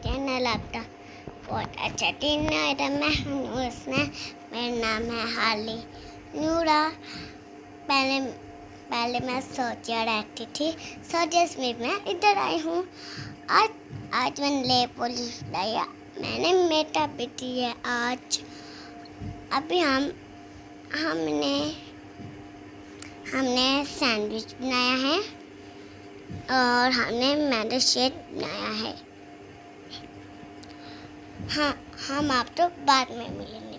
Channel आपका बहुत अच्छा दिन है। मैं हूँ उसमें मेरा नाम है हाली नूरा। पहले मैं सोचिया रहती थी, सोचिया में मैं इधर आई हूँ। आज मैंने ले पुलिस लाया, मैंने मेटा पीती है आज। अभी हमने सैंडविच बनाया है और हमने मैंगो शेक बनाया है। हाँ, हम आप तो बाद में मिलेंगे।